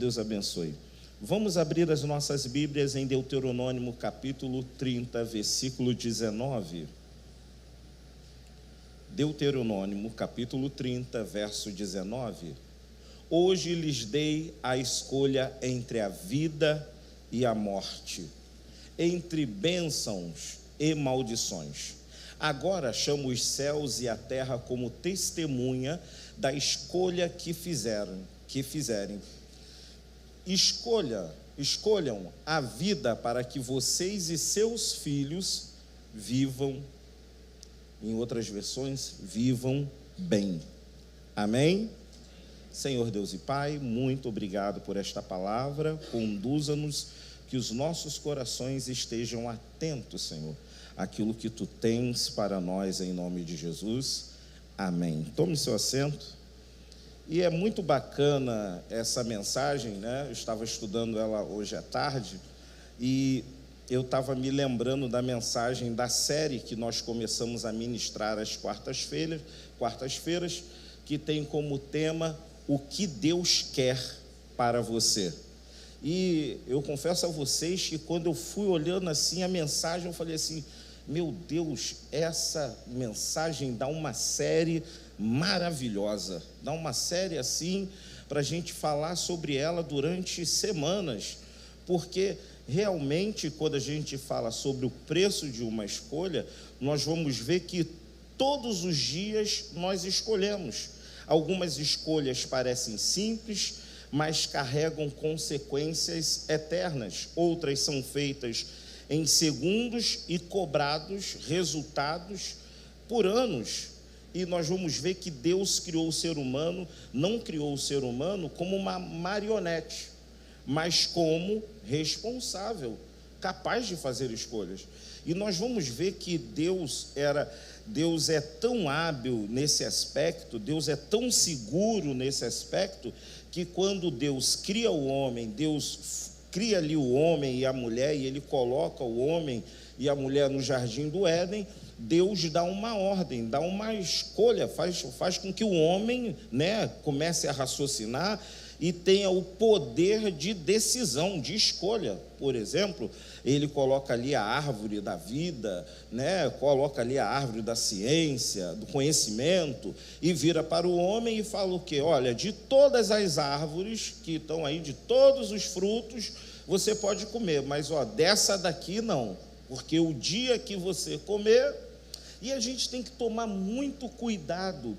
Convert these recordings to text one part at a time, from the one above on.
Deus abençoe. Vamos abrir as nossas Bíblias em Deuteronômio capítulo 30, versículo 19. Deuteronômio capítulo 30, verso 19. Hoje lhes dei a escolha entre a vida e a morte, entre bênçãos e maldições. Agora chamo os céus e a terra como testemunha da escolha que fizerem. Escolham a vida para que vocês e seus filhos vivam, em outras versões, vivam bem. Amém? Senhor Deus e Pai, muito obrigado por esta palavra. Conduza-nos, que os nossos corações estejam atentos, Senhor, àquilo que Tu tens para nós, em nome de Jesus. Amém. Tome seu assento. E é muito bacana essa mensagem, né? Eu estava estudando ela hoje à tarde e eu estava me lembrando da mensagem da série que nós começamos a ministrar às quartas-feiras, que tem como tema o que Deus quer para você. E eu confesso a vocês que quando eu fui olhando assim a mensagem, eu falei assim: meu Deus, essa mensagem dá uma série maravilhosa, dá uma série assim para a gente falar sobre ela durante semanas, porque realmente quando a gente fala sobre o preço de uma escolha, nós vamos ver que todos os dias nós escolhemos. Algumas escolhas parecem simples, mas carregam consequências eternas. Outras são feitas em segundos e cobrados resultados por anos. E nós vamos ver que Deus criou o ser humano, não criou o ser humano como uma marionete, mas como responsável, capaz de fazer escolhas. E nós vamos ver que Deus é tão hábil nesse aspecto, Deus é tão seguro nesse aspecto, que quando Deus cria o homem, Deus cria ali o homem e a mulher, e Ele coloca o homem e a mulher no jardim do Éden, Deus dá uma ordem, dá uma escolha, faz com que o homem, comece a raciocinar e tenha o poder de decisão, de escolha. Por exemplo, ele coloca ali a árvore da vida, coloca ali a árvore da ciência, do conhecimento, e vira para o homem e fala o quê? Olha, de todas as árvores que estão aí, de todos os frutos, você pode comer, mas dessa daqui não, porque o dia que você comer... E a gente tem que tomar muito cuidado,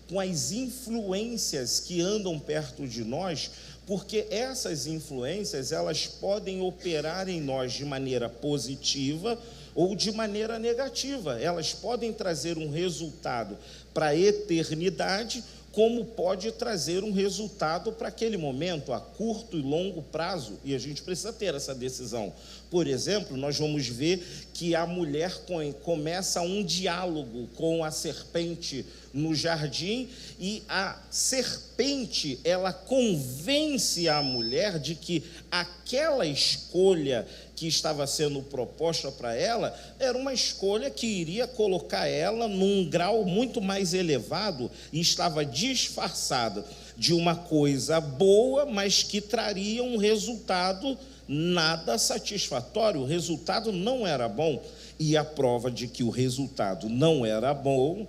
com as influências que andam perto de nós, porque essas influências, elas podem operar em nós de maneira positiva ou de maneira negativa. Elas podem trazer um resultado para a eternidade, como pode trazer um resultado para aquele momento, a curto e longo prazo, e a gente precisa ter essa decisão. Por exemplo, nós vamos ver que a mulher começa um diálogo com a serpente no jardim, e a serpente, ela convence a mulher de que aquela escolha que estava sendo proposta para ela, era uma escolha que iria colocar ela num grau muito mais elevado, e estava disfarçada de uma coisa boa, mas que traria um resultado nada satisfatório. O resultado não era bom, e a prova de que o resultado não era bom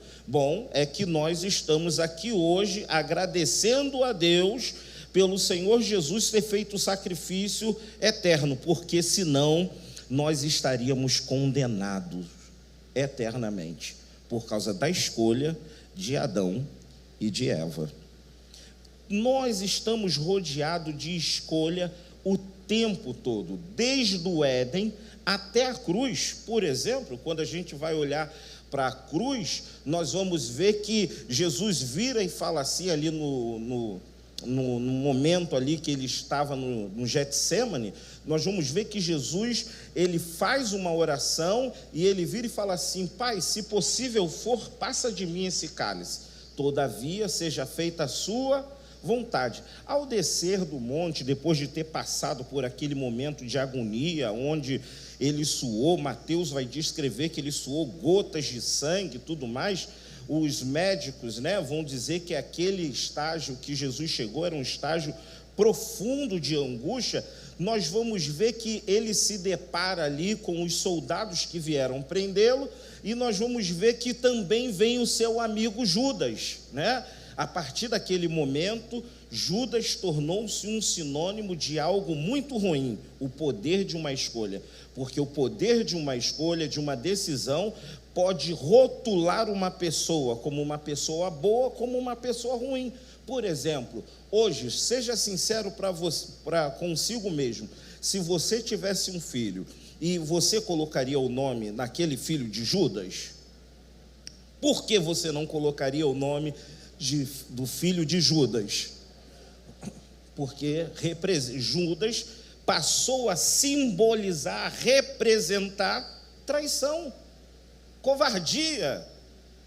é que nós estamos aqui hoje agradecendo a Deus pelo Senhor Jesus ter feito o sacrifício eterno, porque senão nós estaríamos condenados eternamente, por causa da escolha de Adão e de Eva. Nós estamos rodeados de escolha o tempo todo, desde o Éden até a cruz. Por exemplo, quando a gente vai olhar para a cruz, nós vamos ver que Jesus vira e fala assim ali no momento ali que ele estava no Getsêmani, nós vamos ver que Jesus, ele faz uma oração e ele vira e fala assim: Pai, se possível for, passa de mim esse cálice, todavia seja feita a sua vontade. Ao descer do monte, depois de ter passado por aquele momento de agonia, onde ele suou, Mateus vai descrever que ele suou gotas de sangue e tudo mais, os médicos, né, vão dizer que aquele estágio que Jesus chegou era um estágio profundo de angústia, nós vamos ver que ele se depara ali com os soldados que vieram prendê-lo, e nós vamos ver que também vem o seu amigo Judas, né? A partir daquele momento, Judas tornou-se um sinônimo de algo muito ruim, o poder de uma escolha, porque o poder de uma escolha, de uma decisão, pode rotular uma pessoa como uma pessoa boa, como uma pessoa ruim. Por exemplo, hoje, seja sincero consigo mesmo, se você tivesse um filho e você colocaria o nome naquele filho de Judas, por que você não colocaria o nome do filho de Judas? Porque Judas passou a simbolizar, a representar traição, covardia.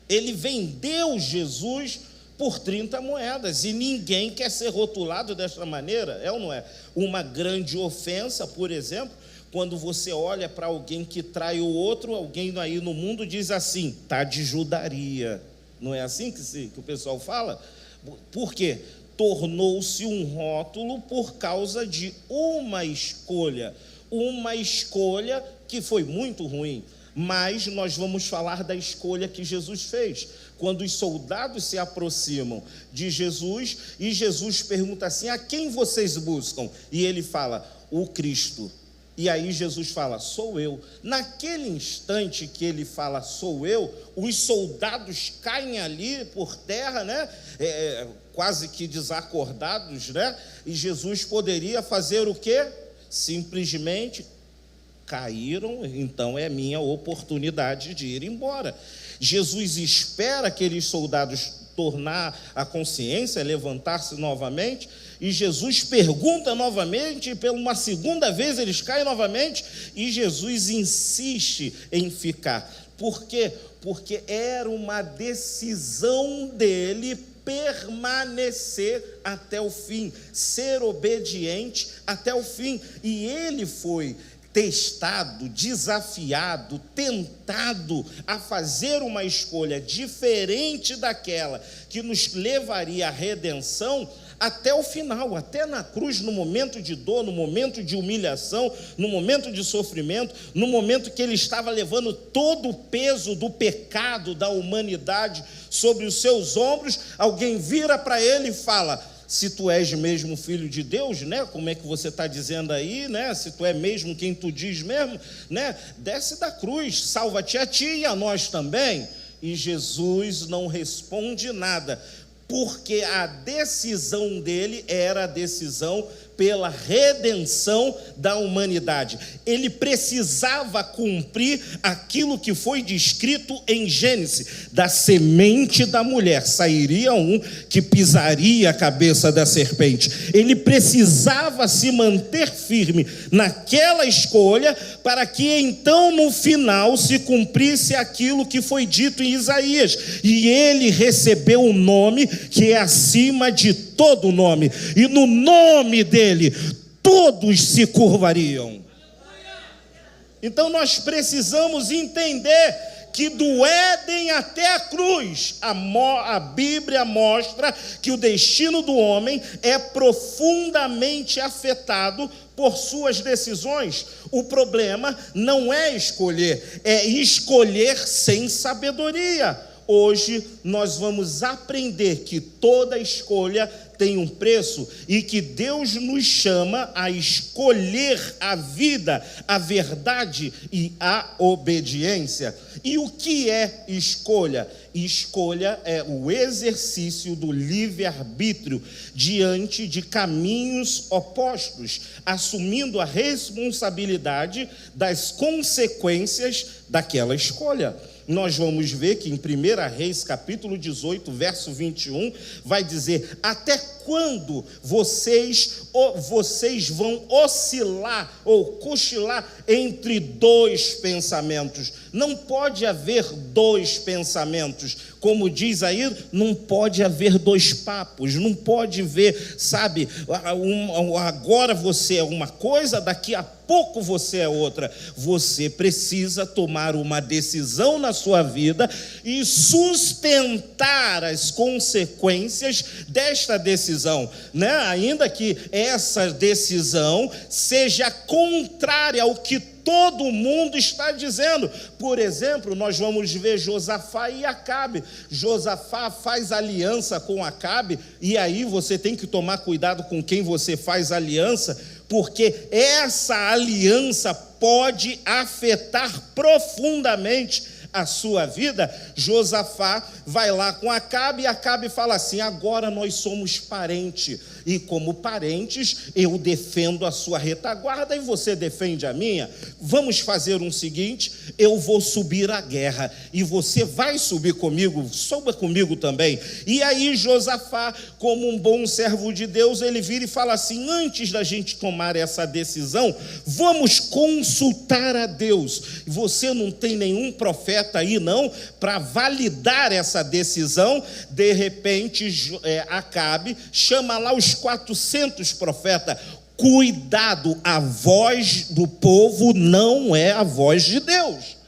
Ele vendeu Jesus por 30 moedas, e ninguém quer ser rotulado desta maneira, é ou não é? Uma grande ofensa, por exemplo, quando você olha para alguém que trai o outro, alguém aí no mundo diz assim, tá de judaria. Não é assim que o pessoal fala? Por quê? Tornou-se um rótulo por causa de uma escolha que foi muito ruim. Mas nós vamos falar da escolha que Jesus fez. Quando os soldados se aproximam de Jesus, e Jesus pergunta assim, a quem vocês buscam? E ele fala, o Cristo. E aí Jesus fala, sou eu. Naquele instante que ele fala, sou eu, os soldados caem ali por terra, né? Quase que desacordados, né? E Jesus poderia fazer o quê? Simplesmente caíram, então é minha oportunidade de ir embora. Jesus espera aqueles soldados tornar a consciência, levantar-se novamente, e Jesus pergunta novamente, e pela uma segunda vez eles caem novamente, e Jesus insiste em ficar. Por quê? Porque era uma decisão dele permanecer até o fim, ser obediente até o fim, e ele foi testado, desafiado, tentado a fazer uma escolha diferente daquela que nos levaria à redenção até o final, até na cruz, no momento de dor, no momento de humilhação, no momento de sofrimento, no momento que ele estava levando todo o peso do pecado da humanidade sobre os seus ombros, alguém vira para ele e fala, se tu és mesmo filho de Deus, né? Como é que você está dizendo aí, né? Se tu é mesmo quem tu diz mesmo, né? Desce da cruz, salva-te a ti e a nós também. E Jesus não responde nada, porque a decisão dele era a decisão pela redenção da humanidade. Ele precisava cumprir aquilo que foi descrito em Gênesis, da semente da mulher sairia um que pisaria a cabeça da serpente. Ele precisava se manter firme naquela escolha, para que então no final se cumprisse aquilo que foi dito em Isaías, e ele recebeu o nome que é acima de todo nome, e no nome dele todos se curvariam. Então nós precisamos entender que do Éden até a cruz, a Bíblia mostra que o destino do homem é profundamente afetado por suas decisões. O problema não é escolher, é escolher sem sabedoria. Hoje nós vamos aprender que toda escolha tem um preço e que Deus nos chama a escolher a vida, a verdade e a obediência. E o que é escolha? Escolha é o exercício do livre-arbítrio diante de caminhos opostos, assumindo a responsabilidade das consequências daquela escolha. Nós vamos ver que em 1 Reis, capítulo 18, verso 21, vai dizer, até quando vocês vão oscilar ou cochilar entre dois pensamentos? Não pode haver dois pensamentos. Como diz aí, não pode haver dois papos. Não pode ver, sabe, agora você é uma coisa, daqui a pouco você é outra. Você precisa tomar uma decisão na sua vida e sustentar as consequências desta decisão, né? Ainda que essa decisão seja contrária ao que todo mundo está dizendo. Por exemplo, nós vamos ver Josafá e Acabe. Josafá faz aliança com Acabe, e aí você tem que tomar cuidado com quem você faz aliança, porque essa aliança pode afetar profundamente a sua vida. Josafá vai lá com Acabe, e Acabe fala assim: agora nós somos parentes, e como parentes eu defendo a sua retaguarda e você defende a minha. Vamos fazer o seguinte: eu vou subir à guerra e você vai subir comigo, suba comigo também. E aí Josafá, como um bom servo de Deus, ele vira e fala assim: antes da gente tomar essa decisão, vamos consultar a Deus. Você não tem nenhum profeta aí não para validar essa decisão? De repente Acabe chama lá os 400 profetas. Cuidado, a voz do povo não é a voz de Deus.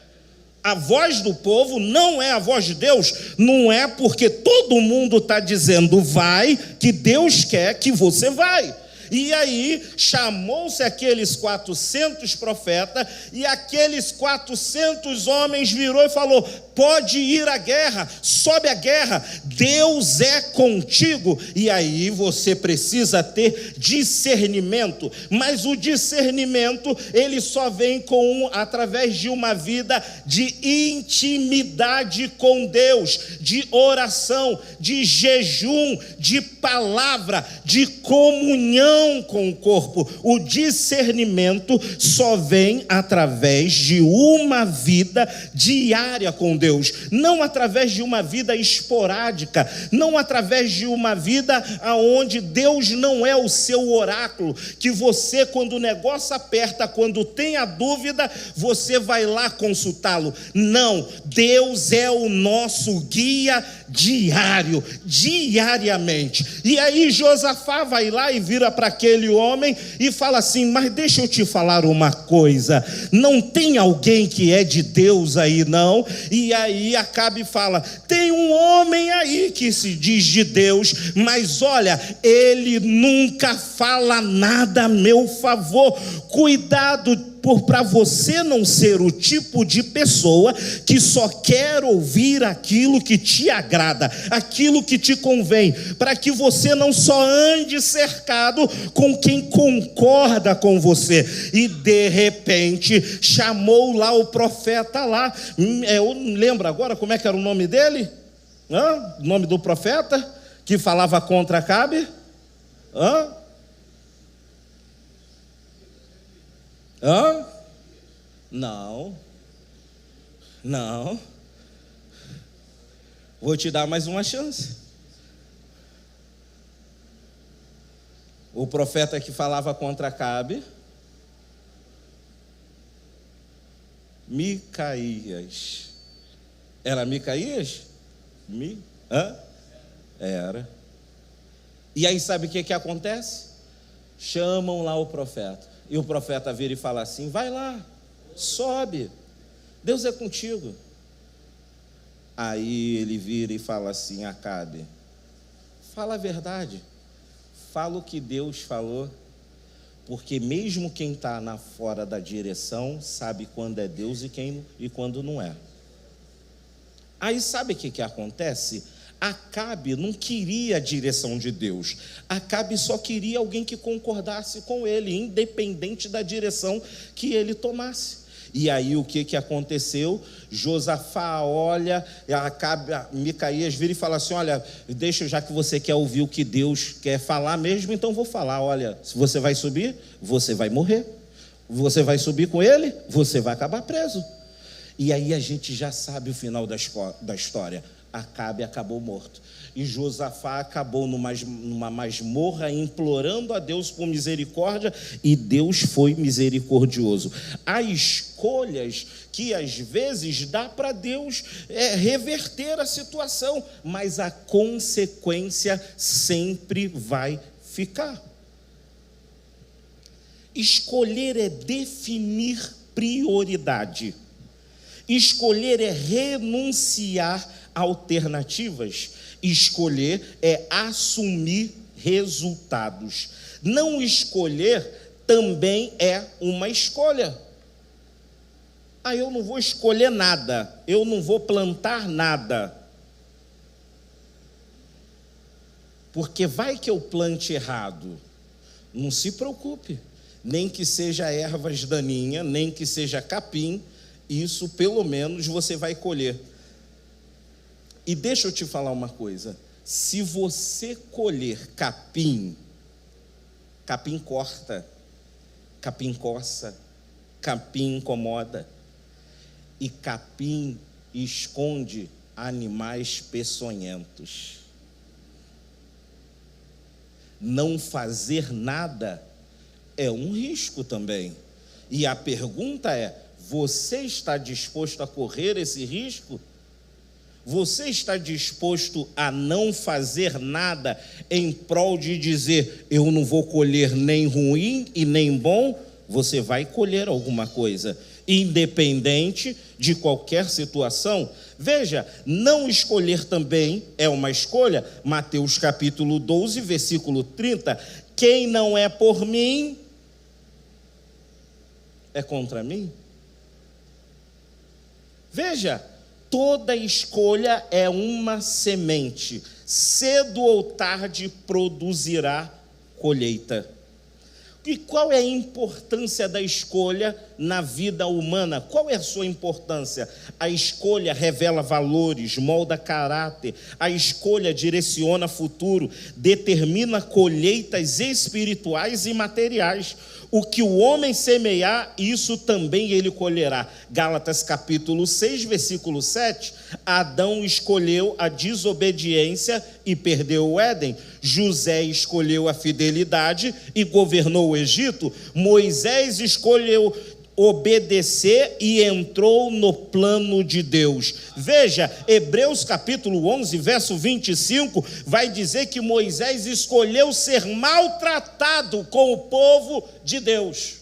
A voz do povo não é a voz de Deus. Não é porque todo mundo está dizendo vai, que Deus quer que você vai. E aí chamou-se aqueles 400 profetas, e aqueles 400 homens virou e falou: pode ir à guerra, sobe à guerra, Deus é contigo. E aí você precisa ter discernimento, mas o discernimento ele só vem através de uma vida de intimidade com Deus, de oração, de jejum, de palavra, de comunhão com o corpo. O discernimento só vem através de uma vida diária com Deus, não através de uma vida esporádica, não através de uma vida onde Deus não é o seu oráculo, que você, quando o negócio aperta, quando tem a dúvida, você vai lá consultá-lo. Não, Deus é o nosso guia diário, diariamente. E aí Josafá vai lá e vira para aquele homem e fala assim: mas deixa eu te falar uma coisa, não tem alguém que é de Deus aí não? E aí Acabe fala: tem um homem aí que se diz de Deus, mas olha, ele nunca fala nada a meu favor. Cuidado para você não ser o tipo de pessoa que só quer ouvir aquilo que te agrada, aquilo que te convém, para que você não só ande cercado com quem concorda com você. E de repente chamou lá o profeta lá, eu não lembro agora como é que era o nome dele, o nome do profeta que falava contra Acabe. Não. Vou te dar mais uma chance. O profeta que falava contra Acabe, Micaías. Era Micaías? Era. E aí sabe o que acontece? Chamam lá o profeta. E o profeta vira e fala assim: vai lá, sobe, Deus é contigo. Aí ele vira e fala assim: Acabe, fala a verdade, fala o que Deus falou, porque mesmo quem está fora da direção sabe quando é Deus e quando não é. Aí sabe o que acontece? Acabe não queria a direção de Deus. Acabe só queria alguém que concordasse com ele, independente da direção que ele tomasse. E aí o que aconteceu? Josafá olha, Acabe, Micaías vira e fala assim: olha, deixa, já que você quer ouvir o que Deus quer falar mesmo, então vou falar. Olha, se você vai subir, você vai morrer. Você vai subir com ele, você vai acabar preso. E aí a gente já sabe o final da história. Acabe acabou morto. E Josafá acabou numa masmorra, implorando a Deus por misericórdia, e Deus foi misericordioso. Há escolhas que às vezes dá para Deus reverter a situação, mas a consequência sempre vai ficar. Escolher é definir prioridade. Escolher é renunciar a alternativas. Escolher é assumir resultados. Não escolher também é uma escolha. Eu não vou escolher nada, eu não vou plantar nada. Porque vai que eu plante errado. Não se preocupe, nem que seja ervas daninhas, nem que seja capim, isso pelo menos você vai colher. E deixa eu te falar uma coisa, se você colher capim, capim corta, capim coça, capim incomoda, e capim esconde animais peçonhentos. Não fazer nada é um risco também. E a pergunta é: você está disposto a correr esse risco? Você está disposto a não fazer nada em prol de dizer, eu não vou colher nem ruim e nem bom? Você vai colher alguma coisa, independente de qualquer situação. Veja, não escolher também é uma escolha. Mateus capítulo 12, versículo 30. Quem não é por mim, é contra mim. Veja, toda escolha é uma semente. Cedo ou tarde produzirá colheita. E qual é a importância da escolha na vida humana? Qual é a sua importância? A escolha revela valores, molda caráter. A escolha direciona futuro, determina colheitas espirituais e materiais. O que o homem semear, isso também ele colherá. Gálatas capítulo 6, versículo 7. Adão escolheu a desobediência e perdeu o Éden. José escolheu a fidelidade e governou o Egito. Moisés escolheu obedecer e entrou no plano de Deus. Veja, Hebreus capítulo 11, verso 25, vai dizer que Moisés escolheu ser maltratado com o povo de Deus,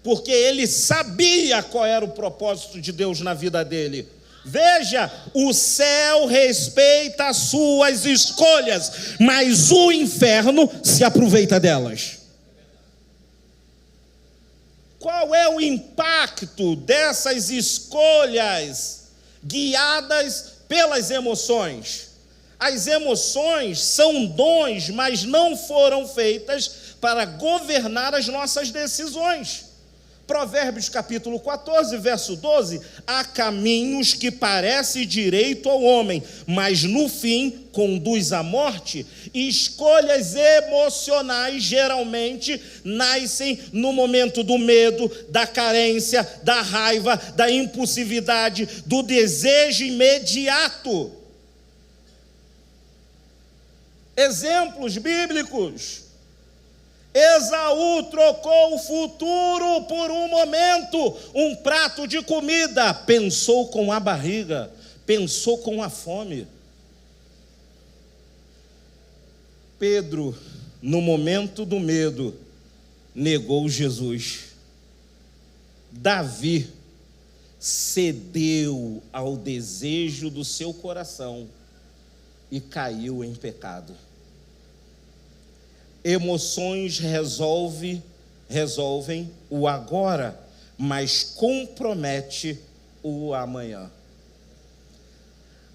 porque ele sabia qual era o propósito de Deus na vida dele. Veja, o céu respeita as suas escolhas, mas o inferno se aproveita delas. Qual é o impacto dessas escolhas guiadas pelas emoções? As emoções são dons, mas não foram feitas para governar as nossas decisões. Provérbios capítulo 14, verso 12, há caminhos que parecem direito ao homem, mas no fim conduz à morte. Escolhas emocionais geralmente nascem no momento do medo, da carência, da raiva, da impulsividade, do desejo imediato. Exemplos bíblicos. Esaú trocou o futuro por um momento, um prato de comida. Pensou com a barriga, pensou com a fome. Pedro, no momento do medo, negou Jesus. Davi cedeu ao desejo do seu coração e caiu em pecado. Emoções resolvem o agora, mas compromete o amanhã.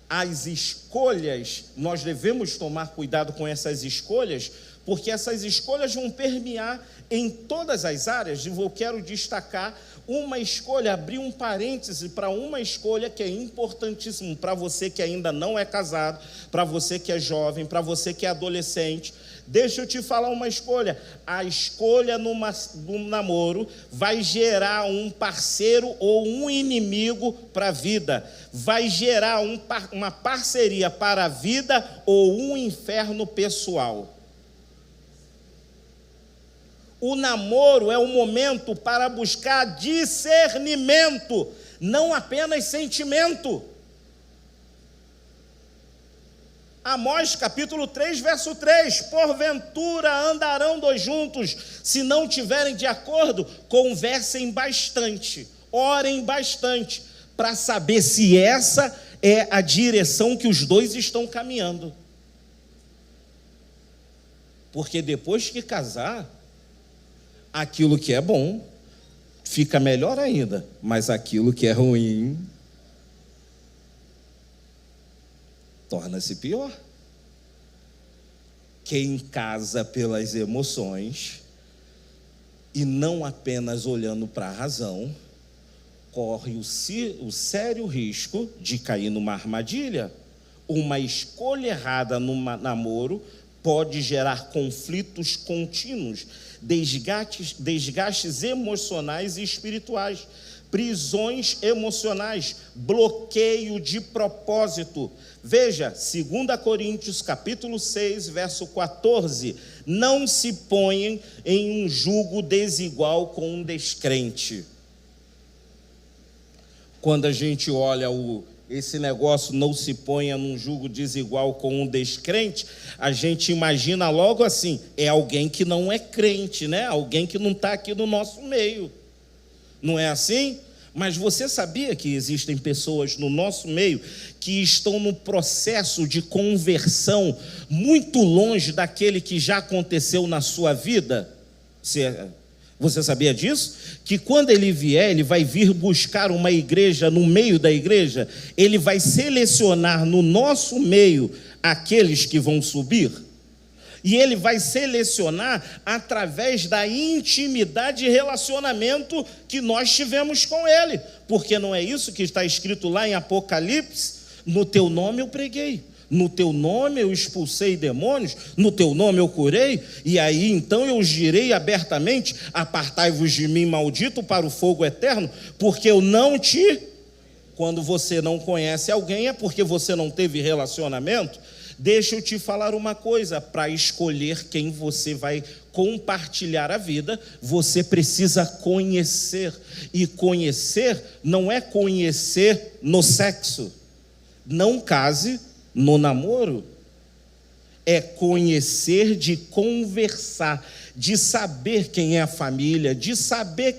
As escolhas, nós devemos tomar cuidado com essas escolhas, porque essas escolhas vão permear em todas as áreas. E eu quero destacar uma escolha, abrir um parêntese para uma escolha que é importantíssima para você que ainda não é casado, para você que é jovem, para você que é adolescente. Deixa eu te falar uma escolha. A escolha no namoro vai gerar um parceiro ou um inimigo para a vida. Vai gerar uma parceria para a vida ou um inferno pessoal. O namoro é um momento para buscar discernimento, não apenas sentimento. Amós capítulo 3, verso 3, porventura andarão dois juntos, se não tiverem de acordo, conversem bastante, orem bastante, para saber se essa é a direção que os dois estão caminhando. Porque depois que casar, aquilo que é bom fica melhor ainda, mas aquilo que é ruim torna-se pior. Quem casa pelas emoções e não apenas olhando para a razão, corre o sério risco de cair numa armadilha. Uma escolha errada no namoro pode gerar conflitos contínuos, desgastes emocionais e espirituais, prisões emocionais, bloqueio de propósito. Veja, 2 Coríntios capítulo 6, verso 14, não se ponham em um jugo desigual com um descrente. Quando a gente olha esse negócio, não se ponha num jugo desigual com um descrente, a gente imagina logo assim, é alguém que não é crente, né? Alguém que não está aqui no nosso meio. Não é assim? Mas você sabia que existem pessoas no nosso meio que estão no processo de conversão muito longe daquele que já aconteceu na sua vida? Você sabia disso? Que quando ele vier, ele vai vir buscar uma igreja no meio da igreja, ele vai selecionar no nosso meio aqueles que vão subir. E ele vai selecionar através da intimidade e relacionamento que nós tivemos com ele. Porque não é isso que está escrito lá em Apocalipse? No teu nome eu preguei, no teu nome eu expulsei demônios, no teu nome eu curei, e aí então eu direi abertamente, apartai-vos de mim, maldito, para o fogo eterno, porque eu não te... Quando você não conhece alguém é porque você não teve relacionamento. Deixa eu te falar uma coisa, para escolher quem você vai compartilhar a vida, você precisa conhecer, e conhecer não é conhecer no sexo, não case no namoro, é conhecer de conversar, de saber quem é a família, de saber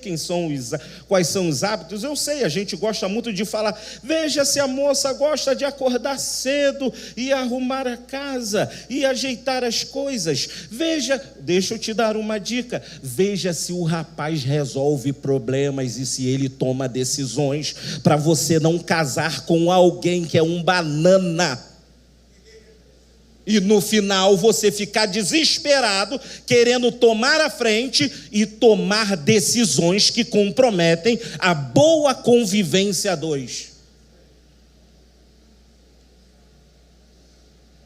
quais são os hábitos. Eu sei, a gente gosta muito de falar, veja se a moça gosta de acordar cedo e arrumar a casa e ajeitar as coisas. Veja, deixa eu te dar uma dica, veja se o rapaz resolve problemas e se ele toma decisões, para você não casar com alguém que é um banana. E no final você ficar desesperado, querendo tomar a frente e tomar decisões que comprometem a boa convivência a dois.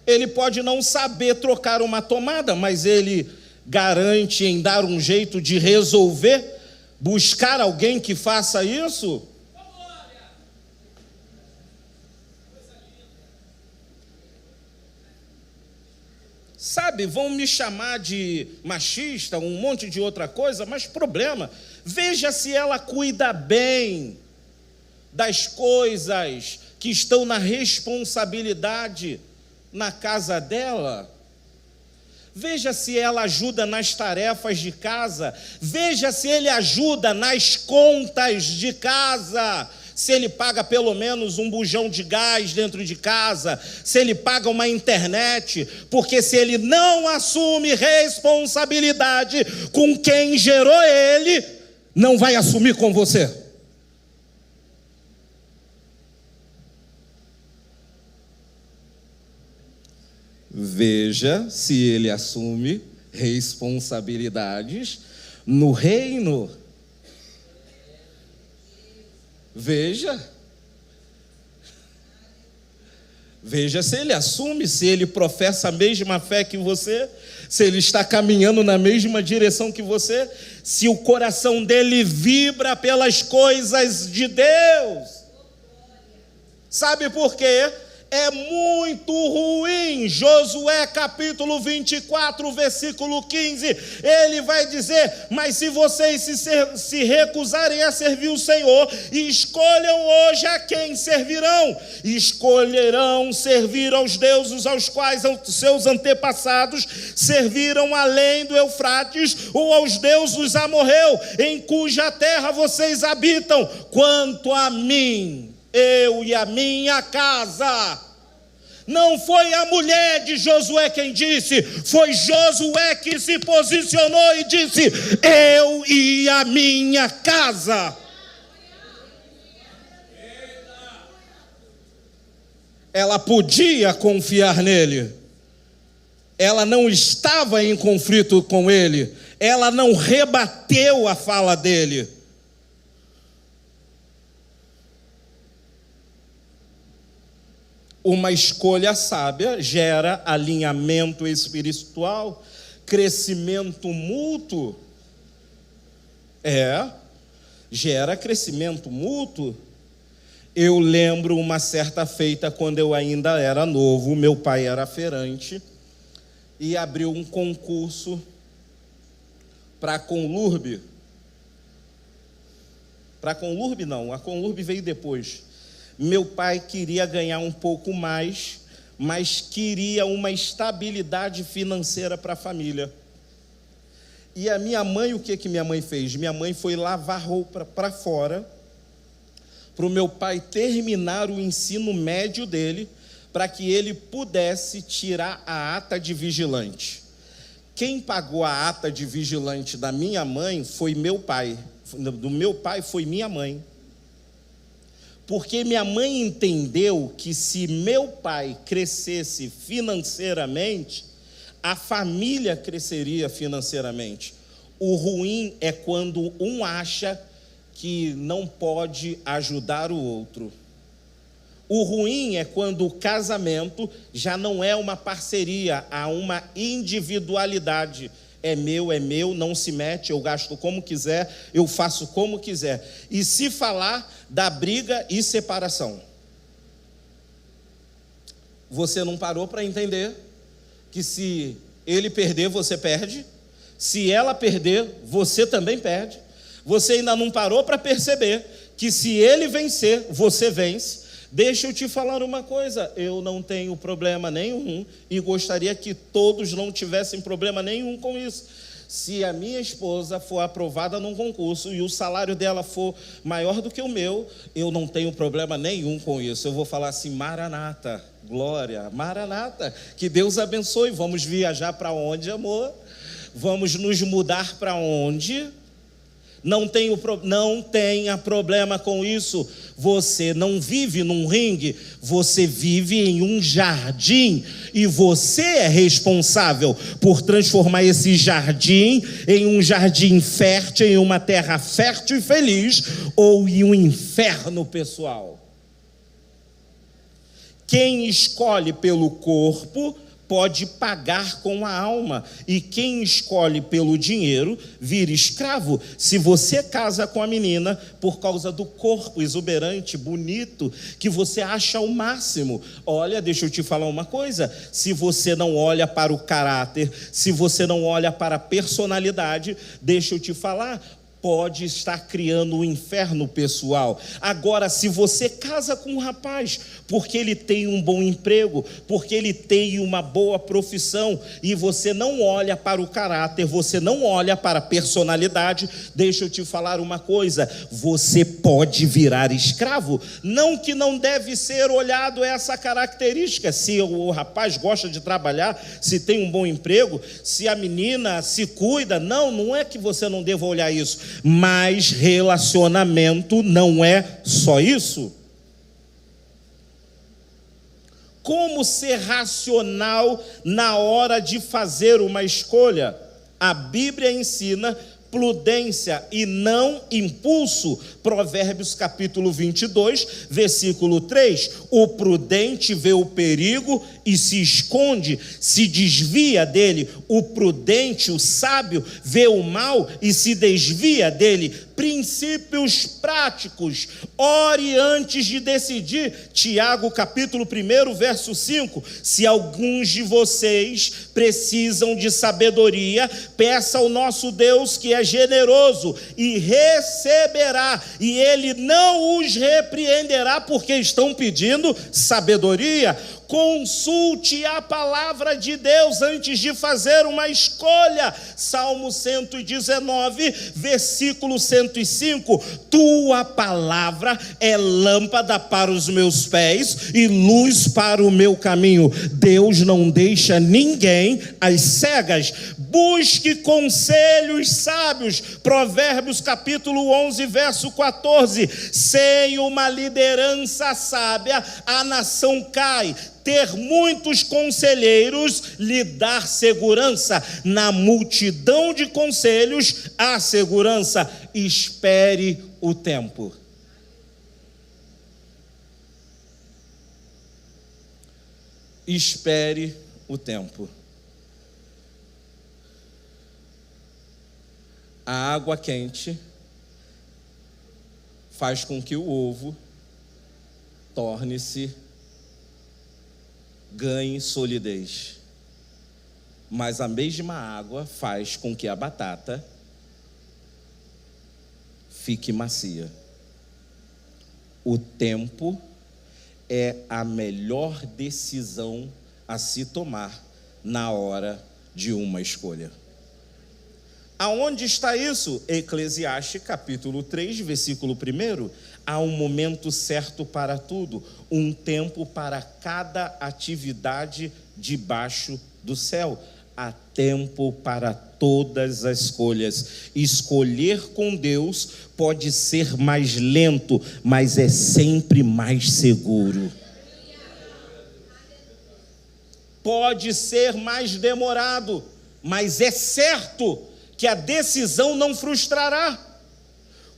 Ele pode não saber trocar uma tomada, mas ele garante em dar um jeito de resolver, buscar alguém que faça isso. Sabe, vão me chamar de machista, um monte de outra coisa, mas problema, veja se ela cuida bem das coisas que estão na responsabilidade na casa dela. Veja se ela ajuda nas tarefas de casa, veja se ele ajuda nas contas de casa, se ele paga pelo menos um bujão de gás dentro de casa, se ele paga uma internet, porque se ele não assume responsabilidade com quem gerou ele, não vai assumir com você. Veja se ele assume responsabilidades no reino. Veja Veja se ele assume, se ele professa a mesma fé que você, se ele está caminhando na mesma direção que você, se o coração dele vibra pelas coisas de Deus. Sabe por quê? É muito ruim. Josué capítulo 24, versículo 15, ele vai dizer: mas se vocês se recusarem a servir o Senhor, escolham hoje a quem servirão. Escolherão servir aos deuses aos quais seus antepassados serviram além do Eufrates, ou aos deuses amorreu, em cuja terra vocês habitam. Quanto a mim, eu e a minha casa. Não foi a mulher de Josué quem disse, foi Josué que se posicionou e disse: eu e a minha casa. Ela podia confiar nele, ela não estava em conflito com ele, ela não rebateu a fala dele. Uma escolha sábia gera alinhamento espiritual, crescimento mútuo. Gera crescimento mútuo. Eu lembro uma certa feita, quando eu ainda era novo, meu pai era feirante e abriu um concurso para a Conlurb. Para a Conlurb não, a Conlurb veio depois. Meu pai queria ganhar um pouco mais, mas queria uma estabilidade financeira para a família. E a minha mãe, o que minha mãe fez? Minha mãe foi lavar roupa para fora, para o meu pai terminar o ensino médio dele, para que ele pudesse tirar a ata de vigilante. Quem pagou a ata de vigilante da minha mãe foi meu pai. Do meu pai foi minha mãe. Porque minha mãe entendeu que se meu pai crescesse financeiramente, a família cresceria financeiramente. O ruim é quando um acha que não pode ajudar o outro. O ruim é quando o casamento já não é uma parceria, há uma individualidade. É meu, não se mete, eu gasto como quiser, eu faço como quiser. E se falar da briga e separação, você não parou para entender que se ele perder, você perde. Se ela perder, você também perde. Você ainda não parou para perceber que se ele vencer, você vence. Deixa eu te falar uma coisa, eu não tenho problema nenhum e gostaria que todos não tivessem problema nenhum com isso. Se a minha esposa for aprovada num concurso e o salário dela for maior do que o meu, eu não tenho problema nenhum com isso. Eu vou falar assim: Maranata, glória, Maranata, que Deus abençoe. Vamos viajar para onde, amor? Vamos nos mudar para onde? Não tenha problema com isso. Você não vive num ringue, você vive em um jardim, e você é responsável por transformar esse jardim em um jardim fértil, em uma terra fértil e feliz, ou em um inferno pessoal. Quem escolhe pelo corpo pode pagar com a alma, e quem escolhe pelo dinheiro vira escravo. Se você casa com a menina por causa do corpo exuberante, bonito, que você acha o máximo, olha, deixa eu te falar uma coisa: se você não olha para o caráter, se você não olha para a personalidade, deixa eu te falar, pode estar criando um inferno pessoal. Agora, se você casa com um rapaz porque ele tem um bom emprego, porque ele tem uma boa profissão, e você não olha para o caráter, você não olha para a personalidade, deixa eu te falar uma coisa: você pode virar escravo. Não que não deve ser olhado essa característica. Se o rapaz gosta de trabalhar, se tem um bom emprego, se a menina se cuida, não é que você não deva olhar isso, mas relacionamento não é só isso. Como ser racional na hora de fazer uma escolha? A Bíblia ensina prudência e não impulso. Provérbios capítulo 22, versículo 3. O prudente vê o perigo e se esconde, se desvia dele. O prudente, o sábio, vê o mal e se desvia dele. Princípios práticos. Ore antes de decidir. Tiago capítulo 1, verso 5. Se alguns de vocês precisam de sabedoria, peça ao nosso Deus, que é generoso, e receberá, e ele não os repreenderá porque estão pedindo sabedoria. Consulte a palavra de Deus antes de fazer uma escolha. Salmo 119, versículo 105. Tua palavra é lâmpada para os meus pés e luz para o meu caminho. Deus não deixa ninguém às cegas. Busque conselhos sábios. Provérbios capítulo 11, verso 14. Sem uma liderança sábia, a nação cai. Ter muitos conselheiros lhe dá segurança. Na multidão de conselhos há segurança. Espere o tempo. Espere o tempo. A água quente faz com que o ovo ganhe solidez. Mas a mesma água faz com que a batata fique macia. O tempo é a melhor decisão a se tomar na hora de uma escolha. Aonde está isso? Eclesiastes capítulo 3, versículo 1. Há um momento certo para tudo, um tempo para cada atividade debaixo do céu. Há tempo para todas as escolhas. Escolher com Deus pode ser mais lento, mas é sempre mais seguro. Pode ser mais demorado, mas é certo que a decisão não frustrará.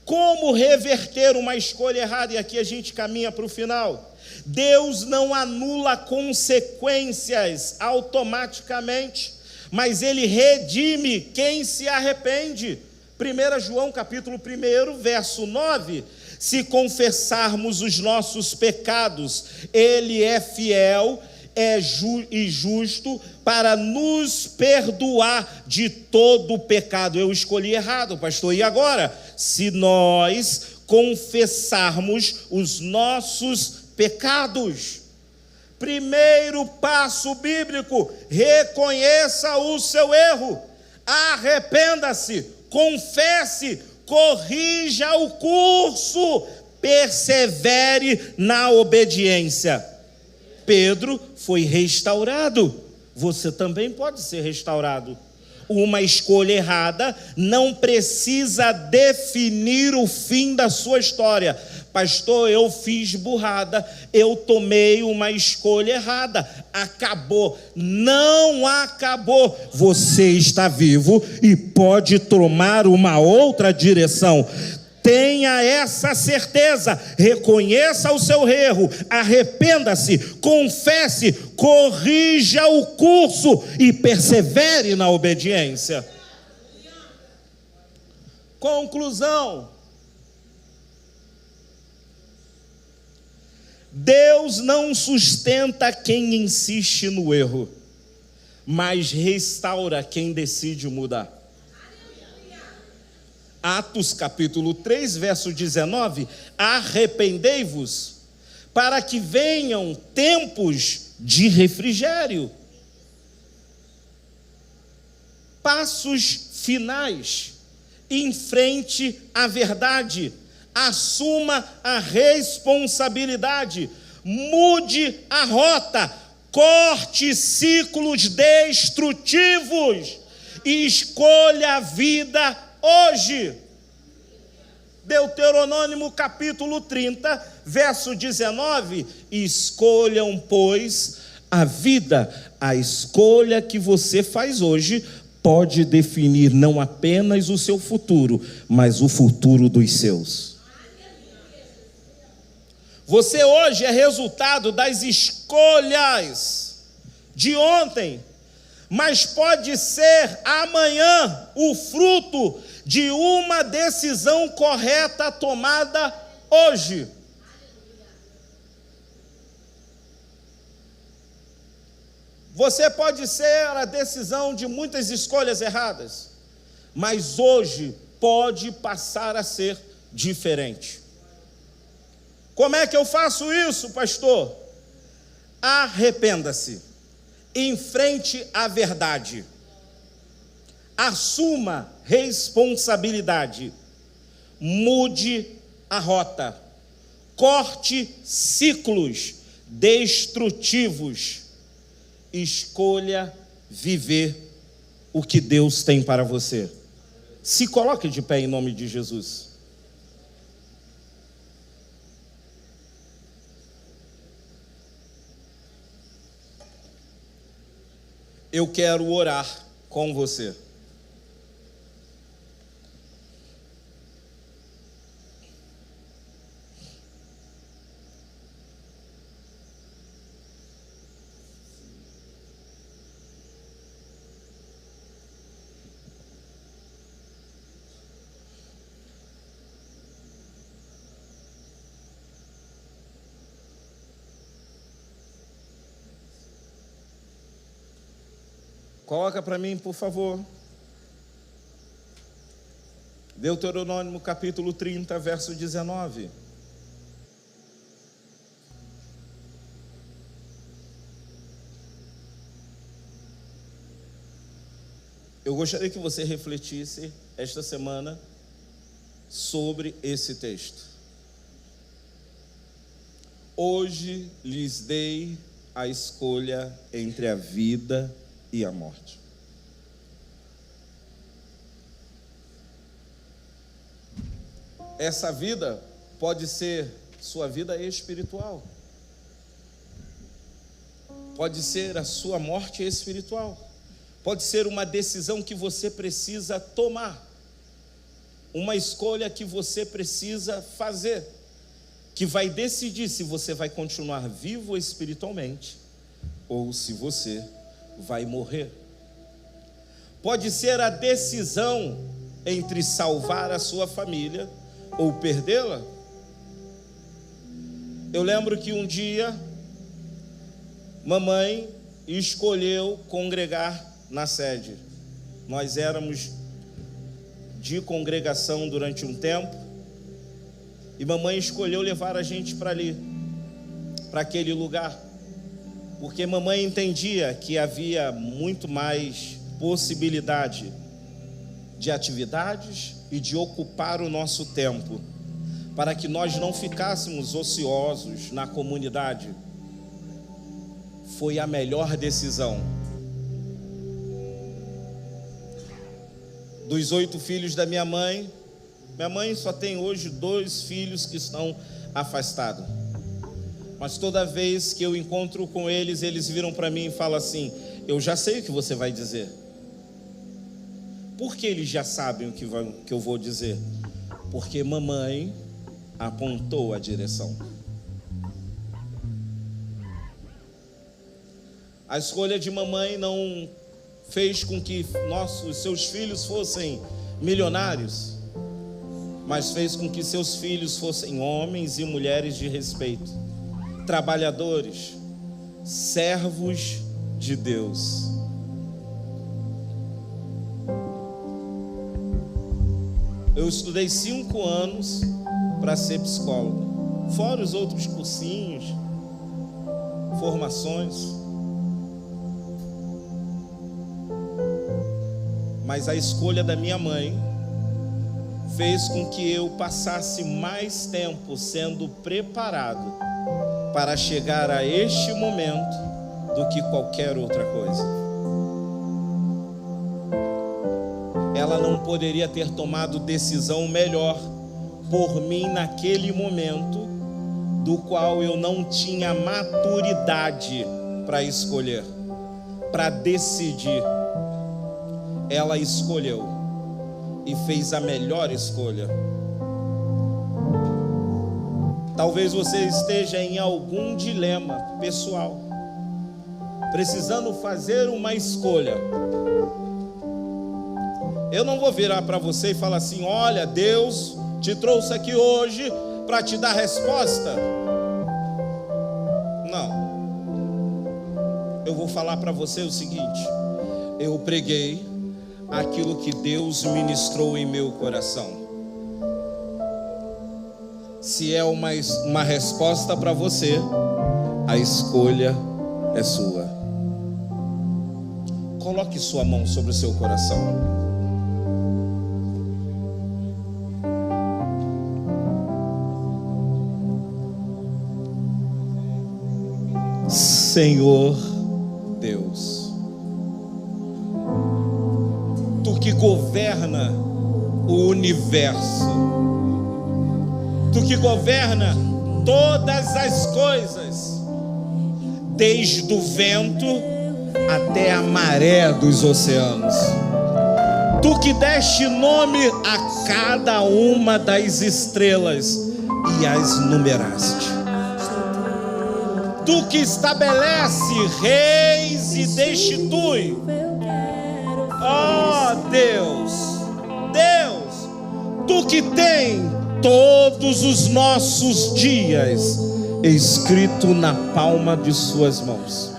Como reverter uma escolha errada? E aqui a gente caminha para o final. Deus não anula consequências automaticamente, mas Ele redime quem se arrepende. 1 João capítulo 1, verso 9. Se confessarmos os nossos pecados, Ele é fiel e justo para nos perdoar de todo o pecado. Eu escolhi errado, pastor. E agora? Se nós confessarmos os nossos pecados. Primeiro passo bíblico: reconheça o seu erro, arrependa-se, confesse, corrija o curso, persevere na obediência. Pedro foi restaurado. Você também pode ser restaurado. Uma escolha errada não precisa definir o fim da sua história. Pastor, eu fiz burrada, eu tomei uma escolha errada. Acabou. Não acabou. Você está vivo e pode tomar uma outra direção. Tenha essa certeza, reconheça o seu erro, arrependa-se, confesse, corrija o curso e persevere na obediência. Conclusão: Deus não sustenta quem insiste no erro, mas restaura quem decide mudar. Atos capítulo 3, verso 19: arrependei-vos, para que venham tempos de refrigério. Passos finais: enfrente a verdade, assuma a responsabilidade, mude a rota, corte ciclos destrutivos e escolha a vida hoje. Deuteronômio capítulo 30, verso 19: escolham, pois, a vida. A escolha que você faz hoje pode definir não apenas o seu futuro, mas o futuro dos seus. Você hoje é resultado das escolhas de ontem, mas pode ser amanhã o fruto de uma decisão correta tomada hoje. Você pode ser a decisão de muitas escolhas erradas, mas hoje pode passar a ser diferente. Como é que eu faço isso, pastor? Arrependa-se, enfrente a verdade, assuma responsabilidade, mude a rota, corte ciclos destrutivos, escolha viver o que Deus tem para você. Se coloque de pé em nome de Jesus. Eu quero orar com você. Coloca para mim, por favor. Deuteronômio capítulo 30, verso 19. Eu gostaria que você refletisse esta semana sobre esse texto. Hoje lhes dei a escolha entre a vida e a morte. Essa vida pode ser sua vida espiritual, pode ser a sua morte espiritual, pode ser uma decisão que você precisa tomar, uma escolha que você precisa fazer, que vai decidir se você vai continuar vivo espiritualmente ou se você vai morrer. Pode ser a decisão entre salvar a sua família ou perdê-la. Eu lembro que um dia mamãe escolheu congregar na sede. Nós éramos de congregação durante um tempo e mamãe escolheu levar a gente para ali, para aquele lugar, porque mamãe entendia que havia muito mais possibilidade de atividades e de ocupar o nosso tempo, para que nós não ficássemos ociosos na comunidade. Foi a melhor decisão. Dos 8 filhos da minha mãe só tem hoje 2 filhos que estão afastados. Mas toda vez que eu encontro com eles, eles viram para mim e falam assim: eu já sei o que você vai dizer. Por que eles já sabem o que eu vou dizer? Porque mamãe apontou a direção. A escolha de mamãe não fez com que seus filhos fossem milionários, mas fez com que seus filhos fossem homens e mulheres de respeito, trabalhadores, servos de Deus. Eu estudei 5 anos para ser psicólogo, fora os outros cursinhos, formações. Mas a escolha da minha mãe fez com que eu passasse mais tempo sendo preparado para chegar a este momento do que qualquer outra coisa. Ela não poderia ter tomado decisão melhor por mim naquele momento, do qual eu não tinha maturidade para escolher, para decidir. ela escolheu e fez a melhor escolha. Talvez você esteja em algum dilema pessoal, precisando fazer uma escolha. Eu não vou virar para você e falar assim: olha, Deus te trouxe aqui hoje para te dar resposta. Não. Eu vou falar para você o seguinte: eu preguei aquilo que Deus ministrou em meu coração. Se é uma resposta para você, a escolha é sua. Coloque sua mão sobre o seu coração. Senhor Deus, Tu que governa o universo, Tu que governa todas as coisas, desde o vento até a maré dos oceanos. Tu que deste nome a cada uma das estrelas e as numeraste. Tu que estabelece reis e destitui. Ó Deus, Tu que tem todos os nossos dias escrito na palma de suas mãos.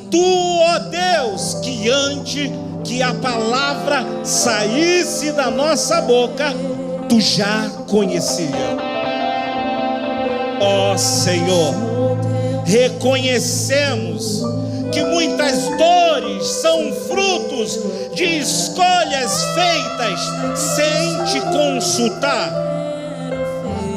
Tu, ó Deus, que antes que a palavra saísse da nossa boca, Tu já conhecia. Ó Senhor, reconhecemos que muitas dores são frutos de escolhas feitas sem Te consultar.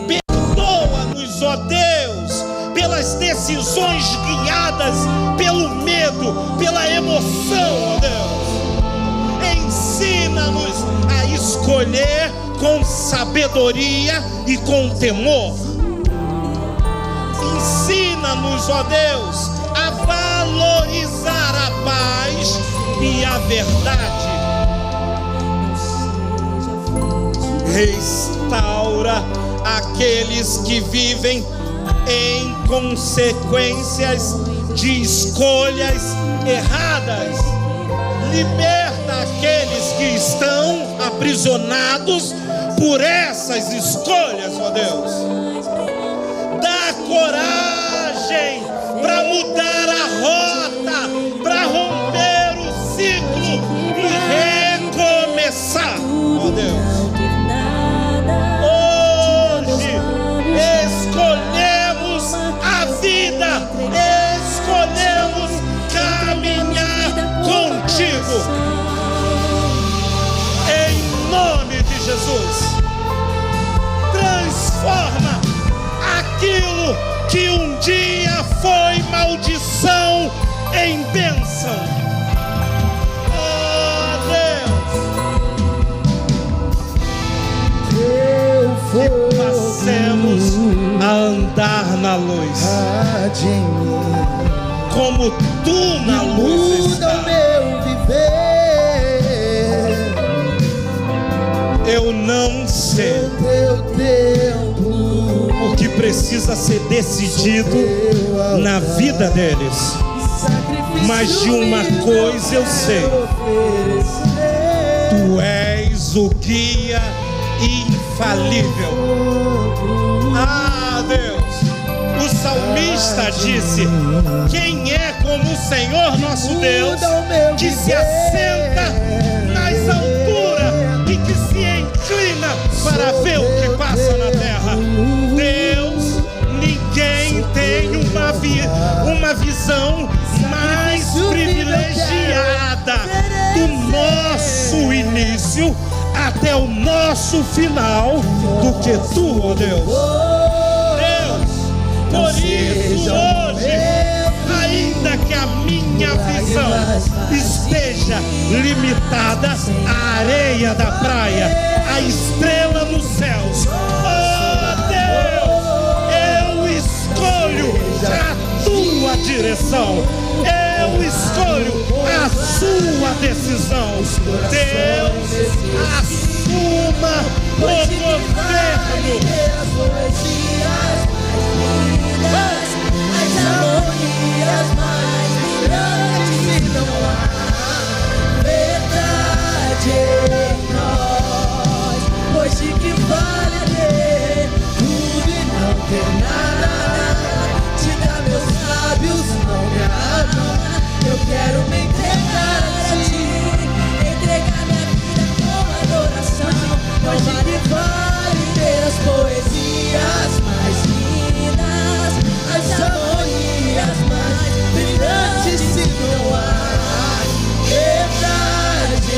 Perdoa-nos, ó Deus, pelas decisões guiadas pelo medo, pela emoção, ó Deus. Ensina-nos a escolher com sabedoria e com temor. Ensina-nos, ó Deus, a valorizar a paz e a verdade. Restaura aqueles que vivem em consequências de escolhas erradas. Liberta aqueles que estão aprisionados por essas escolhas, ó Deus. Dá coragem para mudar a rota, para romper o ciclo e recomeçar, ó Deus. Hoje escolhemos a vida, escolhemos caminhar contigo, em nome de Jesus. Transforma aquilo que um dia foi maldição em bênção. Oh Deus, que passemos a andar na luz, como Tu na luz está. Eu não sei o que precisa ser decidido na vida deles, mas de uma coisa eu sei: Tu és o guia infalível. Ah, Deus, o salmista disse: quem é como o Senhor nosso Deus, que se assenta nas alturas e que se inclina para ver o que passa na terra. Deus, ninguém tem uma visão mais privilegiada do nosso início até o nosso final do que Tu, ó Deus. Deus, por isso hoje, ainda que a minha visão esteja limitada à areia da praia, à estrela nos céus, oh Deus, eu escolho a Tua direção, eu escolho a sua decisão. Deus, assuma o governo. As harmonias mais brilhantes e não há verdade em nós. Pois de que vale ter tudo e não ter nada? Te dá meus lábios, não me ama. Eu quero me entregar a ti, entregar minha vida com adoração. Pois de que vale ter as poesias mais lindas, as harmonias mais brilhantes se não há verdade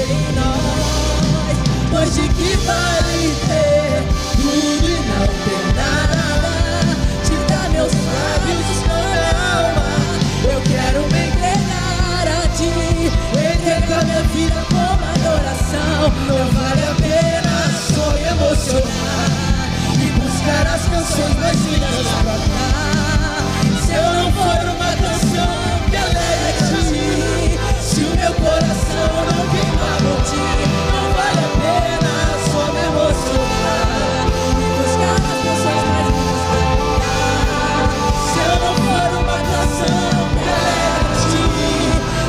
em nós. Pois de que vale ter tudo e não ter nada? Te dá meus lábios, não me alma. Eu quero me entregar a ti, entregar minha vida como adoração. Não vale a pena só emocionar e buscar as canções mais lindas pra cantar. Se eu não for uma canção que alegre a ti, se o meu coração não queimar por ti, não vale a pena só me emocionar e buscar as canções mais lindas pra cantar. Se eu não for uma canção que alegre a ti,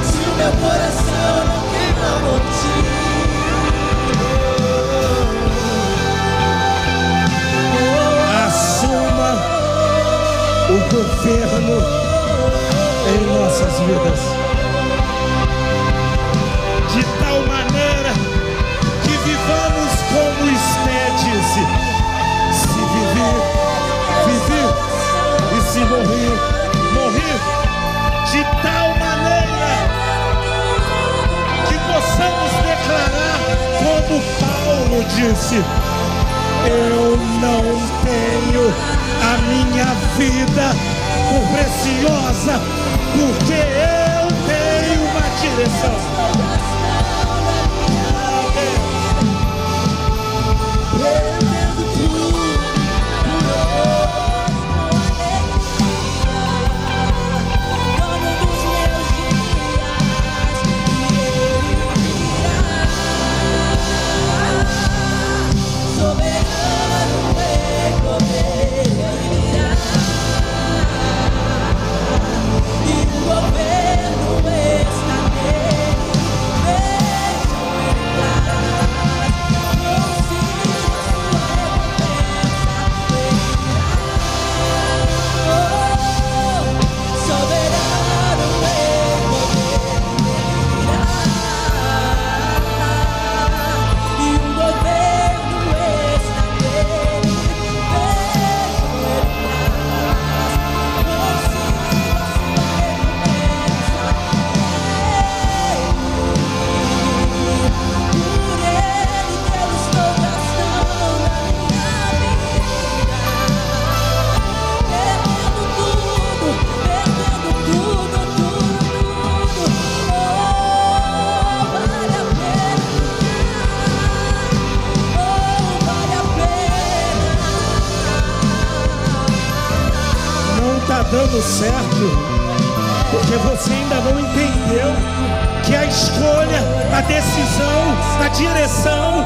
se o meu coração não queimar por ti. Assuma o governo em nossas vidas, de tal maneira que vivamos como Esté disse: se viver, viver, e se morrer, morrer. De tal maneira que possamos declarar como Paulo disse: eu não tenho a minha vida por preciosa, porque eu tenho uma direção. Dando certo, porque você ainda não entendeu que a escolha, a decisão, a direção